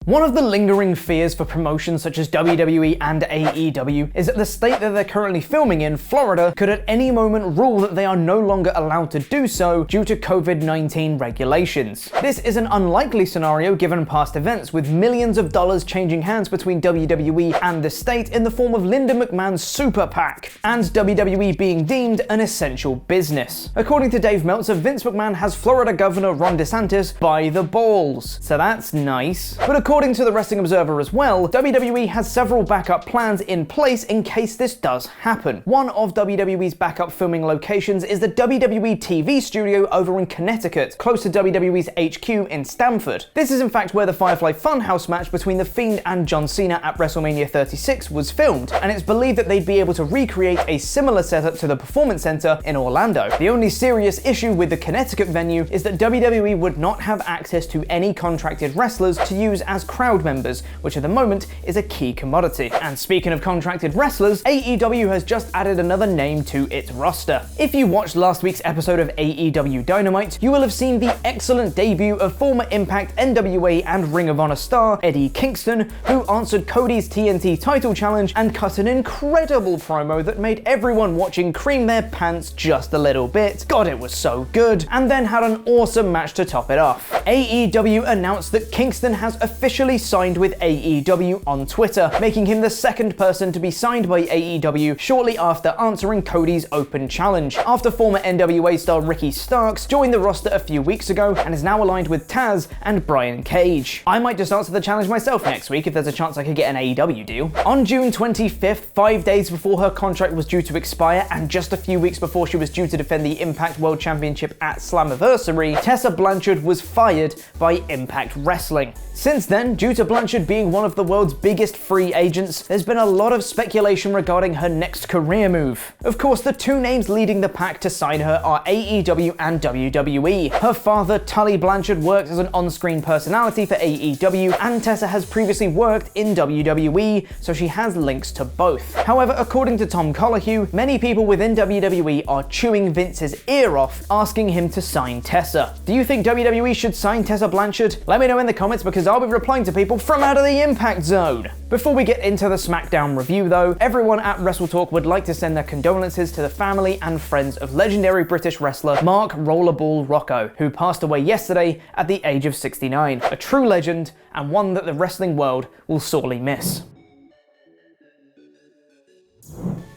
One of the lingering fears for promotions such as WWE and AEW is that the state that they're currently filming in, Florida, could at any moment rule that they are no longer allowed to do so due to COVID-19 regulations. This is an unlikely scenario given past events, with millions of dollars changing hands between WWE and the state in the form of Linda McMahon's Super PAC, and WWE being deemed an essential business. According to Dave Meltzer, Vince McMahon has Florida Governor Ron DeSantis by the balls, so that's nice. But according to the Wrestling Observer as well, WWE has several backup plans in place in case this does happen. One of WWE's backup filming locations is the WWE TV studio over in Connecticut, close to WWE's HQ in Stamford. This is in fact where the Firefly Funhouse match between The Fiend and John Cena at WrestleMania 36 was filmed, and it's believed that they'd be able to recreate a similar setup to the Performance Center in Orlando. The only serious issue with the Connecticut venue is that WWE would not have access to any contracted wrestlers to use as crowd members, which at the moment is a key commodity. And speaking of contracted wrestlers, AEW has just added another name to its roster. If you watched last week's episode of AEW Dynamite, you will have seen the excellent debut of former Impact, NWA, and Ring of Honor star Eddie Kingston, who answered Cody's TNT title challenge and cut an incredible promo that made everyone watching cream their pants just a little bit. God, it was so good. And then had an awesome match to top it off. AEW announced that Kingston has officially signed with AEW on Twitter, making him the second person to be signed by AEW shortly after answering Cody's open challenge, after former NWA star Ricky Starks joined the roster a few weeks ago and is now aligned with Taz and Brian Cage. I might just answer the challenge myself next week if there's a chance I could get an AEW deal. On June 25th, 5 days before her contract was due to expire and just a few weeks before she was due to defend the Impact World Championship at Slammiversary, Tessa Blanchard was fired by Impact Wrestling. Since then, due to Blanchard being one of the world's biggest free agents, there's been a lot of speculation regarding her next career move. Of course, the two names leading the pack to sign her are AEW and WWE. Her father, Tully Blanchard, works as an on-screen personality for AEW, and Tessa has previously worked in WWE, so she has links to both. However, according to Tom Colohue, many people within WWE are chewing Vince's ear off, asking him to sign Tessa. Do you think WWE should sign Tessa Blanchard? Let me know in the comments, because I'll be replying to people from out of the Impact Zone. Before we get into the SmackDown review though, everyone at WrestleTalk would like to send their condolences to the family and friends of legendary British wrestler Mark Rollerball Rocco, who passed away yesterday at the age of 69. A true legend, and one that the wrestling world will sorely miss.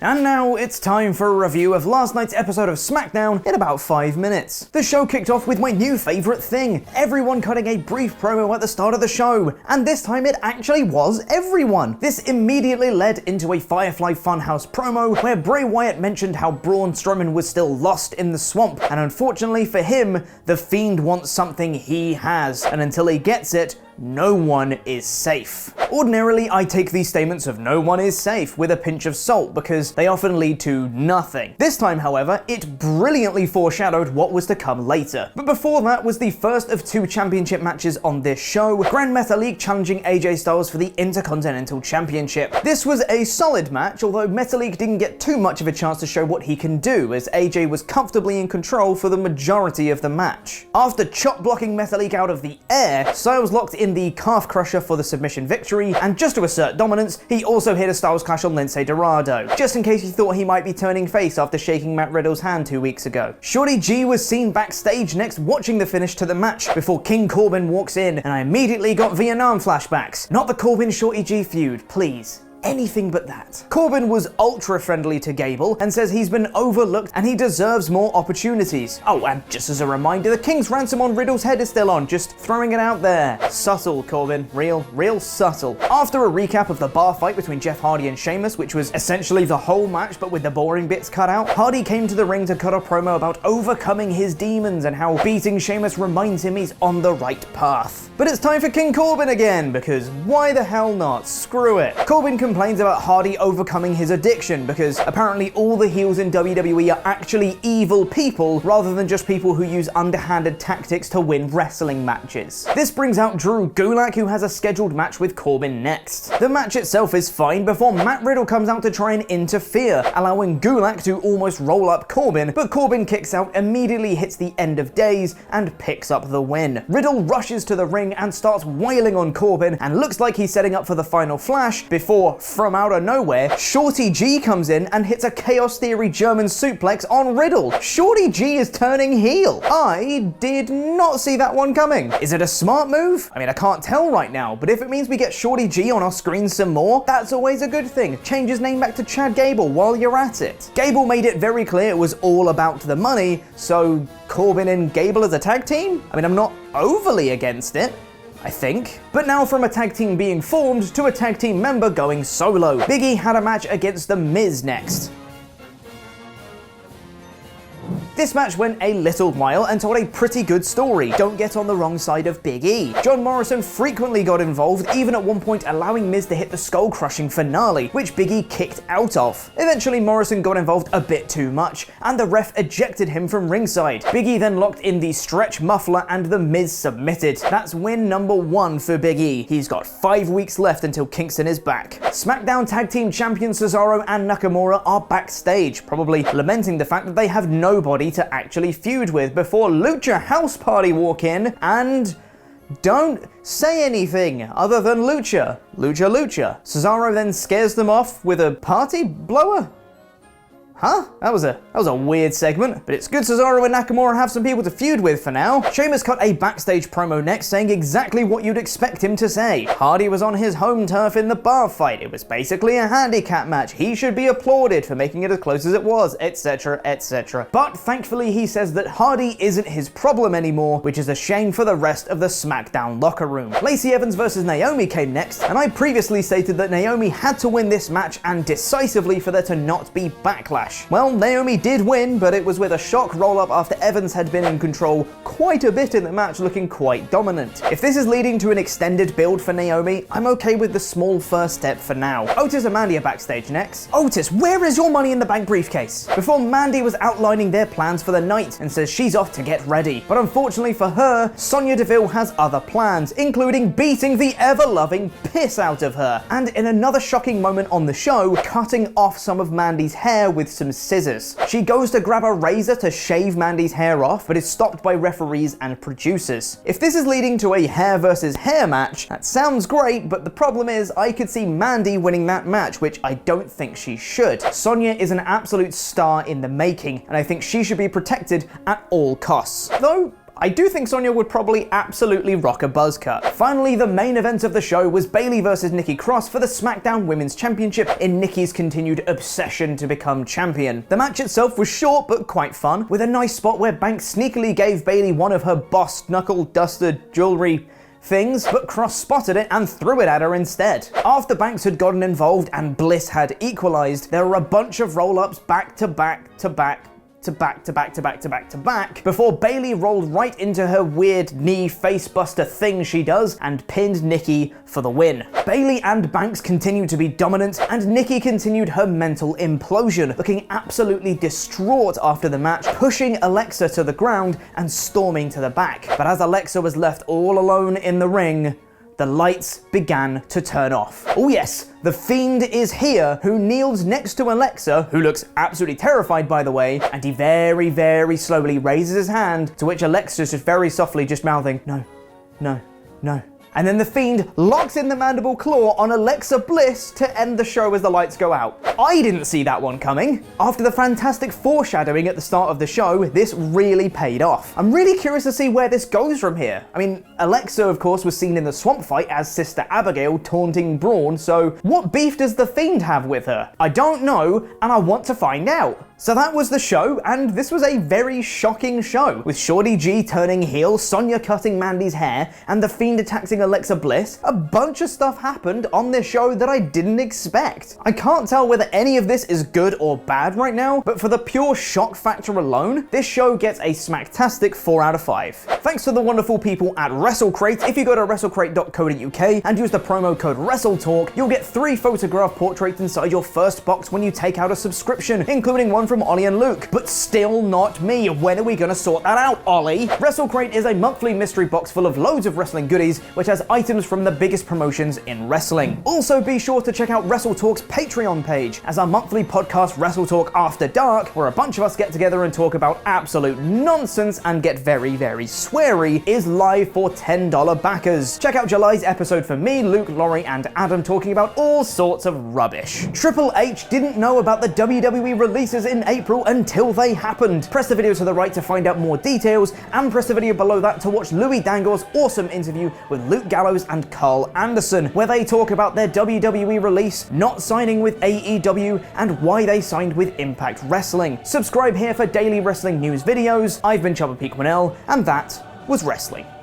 And now it's time for a review of last night's episode of SmackDown in about 5 minutes. The show kicked off with my new favourite thing, everyone cutting a brief promo at the start of the show, and this time it actually was everyone. This immediately led into a Firefly Funhouse promo where Bray Wyatt mentioned how Braun Strowman was still lost in the swamp, and unfortunately for him, the Fiend wants something he has, and until he gets it, no one is safe. Ordinarily, I take these statements of no one is safe with a pinch of salt because they often lead to nothing. This time, however, it brilliantly foreshadowed what was to come later. But before that was the first of 2 championship matches on this show, Grand Metalik challenging AJ Styles for the Intercontinental Championship. This was a solid match, although Metalik didn't get too much of a chance to show what he can do, as AJ was comfortably in control for the majority of the match. After chop blocking Metalik out of the air, Styles locked in the calf crusher for the submission victory, and just to assert dominance, he also hit a Styles Clash on Lince Dorado, just in case you thought he might be turning face after shaking Matt Riddle's hand 2 weeks ago. Shorty G was seen backstage next watching the finish to the match before King Corbin walks in, and I immediately got Vietnam flashbacks. Not the Corbin-Shorty G feud, please. Anything but that. Corbin was ultra friendly to Gable and says he's been overlooked and he deserves more opportunities. Oh, and just as a reminder, the King's ransom on Riddle's head is still on, just throwing it out there. Subtle, Corbin. Real subtle. After a recap of the bar fight between Jeff Hardy and Sheamus, which was essentially the whole match but with the boring bits cut out, Hardy came to the ring to cut a promo about overcoming his demons and how beating Sheamus reminds him he's on the right path. But it's time for King Corbin again, because why the hell not? Screw it. Corbin complains about Hardy overcoming his addiction because apparently all the heels in WWE are actually evil people rather than just people who use underhanded tactics to win wrestling matches. This brings out Drew Gulak, who has a scheduled match with Corbin next. The match itself is fine before Matt Riddle comes out to try and interfere, allowing Gulak to almost roll up Corbin, but Corbin kicks out, immediately hits the end of days, and picks up the win. Riddle rushes to the ring and starts wailing on Corbin and looks like he's setting up for the final flash before, from out of nowhere, Shorty G comes in and hits a Chaos Theory German suplex on Riddle. Shorty G is turning heel. I did not see that one coming. Is it a smart move? I mean, I can't tell right now, but if it means we get Shorty G on our screen some more, that's always a good thing. Change his name back to Chad Gable while you're at it. Gable made it very clear it was all about the money, so Corbin and Gable as a tag team? I mean, I'm not overly against it, I think. But now from a tag team being formed to a tag team member going solo. Big E had a match against The Miz next. This match went a little while and told a pretty good story. Don't get on the wrong side of Big E. John Morrison frequently got involved, even at one point allowing Miz to hit the skull-crushing finale, which Big E kicked out of. Eventually Morrison got involved a bit too much, and the ref ejected him from ringside. Big E then locked in the stretch muffler and The Miz submitted. That's win number 1 for Big E. He's got 5 weeks left until Kingston is back. SmackDown Tag Team Champions Cesaro and Nakamura are backstage, probably lamenting the fact that they have nobody to actually feud with before Lucha House Party walk in and don't say anything other than Lucha. Lucha Lucha. Cesaro then scares them off with a party blower? Huh? That was a weird segment, but it's good Cesaro and Nakamura have some people to feud with for now. Sheamus cut a backstage promo next saying exactly what you'd expect him to say. Hardy was on his home turf in the bar fight. It was basically a handicap match. He should be applauded for making it as close as it was, etc, etc. But thankfully he says that Hardy isn't his problem anymore, which is a shame for the rest of the SmackDown locker room. Lacey Evans versus Naomi came next, and I previously stated that Naomi had to win this match and decisively for there to not be backlash. Well, Naomi did win, but it was with a shock roll-up after Evans had been in control quite a bit in the match, looking quite dominant. If this is leading to an extended build for Naomi, I'm okay with the small first step for now. Otis and Mandy are backstage next. Otis, where is your Money in the Bank briefcase? Before Mandy was outlining their plans for the night and says she's off to get ready. But unfortunately for her, Sonya Deville has other plans, including beating the ever-loving piss out of her. And in another shocking moment on the show, cutting off some of Mandy's hair with some scissors. She goes to grab a razor to shave Mandy's hair off, but is stopped by referees and producers. If this is leading to a hair versus hair match, that sounds great, but the problem is I could see Mandy winning that match, which I don't think she should. Sonya is an absolute star in the making, and I think she should be protected at all costs. Though, I do think Sonya would probably absolutely rock a buzz cut. Finally, the main event of the show was Bayley versus Nikki Cross for the SmackDown Women's Championship in Nikki's continued obsession to become champion. The match itself was short but quite fun, with a nice spot where Banks sneakily gave Bayley one of her boss knuckle duster jewelry things, but Cross spotted it and threw it at her instead. After Banks had gotten involved and Bliss had equalized, there were a bunch of roll-ups back to back to back to back to back to back to back to back before Bayley rolled right into her weird knee facebuster thing she does and pinned Nikki for the win. Bayley and Banks continued to be dominant, and Nikki continued her mental implosion, looking absolutely distraught after the match, pushing Alexa to the ground and storming to the back. But as Alexa was left all alone in the ring, the lights began to turn off. Oh yes, the Fiend is here, who kneels next to Alexa, who looks absolutely terrified by the way, and he very, very slowly raises his hand, to which Alexa's just very softly just mouthing, no, no, no. And then the Fiend locks in the mandible claw on Alexa Bliss to end the show as the lights go out. I didn't see that one coming. After the fantastic foreshadowing at the start of the show, this really paid off. I'm really curious to see where this goes from here. I mean, Alexa, of course, was seen in the swamp fight as Sister Abigail taunting Braun, so what beef does the Fiend have with her? I don't know, and I want to find out. So that was the show, and this was a very shocking show, with Shorty G turning heel, Sonya cutting Mandy's hair, and The Fiend attacking Alexa Bliss. A bunch of stuff happened on this show that I didn't expect. I can't tell whether any of this is good or bad right now, but for the pure shock factor alone, this show gets a smacktastic 4 out of 5. Thanks to the wonderful people at WrestleCrate. If you go to WrestleCrate.co.uk and use the promo code WrestleTalk, you'll get 3 photograph portraits inside your first box when you take out a subscription, including one from Ollie and Luke. But still not me. When are we gonna sort that out, Ollie? WrestleCrate is a monthly mystery box full of loads of wrestling goodies, which has items from the biggest promotions in wrestling. Also, be sure to check out WrestleTalk's Patreon page, as our monthly podcast WrestleTalk After Dark, where a bunch of us get together and talk about absolute nonsense and get very, very sweary, is live for $10 backers. Check out July's episode for me, Luke, Laurie, and Adam talking about all sorts of rubbish. Triple H didn't know about the WWE releases in April until they happened. Press the video to the right to find out more details, and press the video below that to watch Louis Dangore's awesome interview with Luke Gallows and Carl Anderson, where they talk about their WWE release, not signing with AEW, and why they signed with Impact Wrestling. Subscribe here for daily wrestling news videos. I've been Chubba P. Quinnell, and that was wrestling.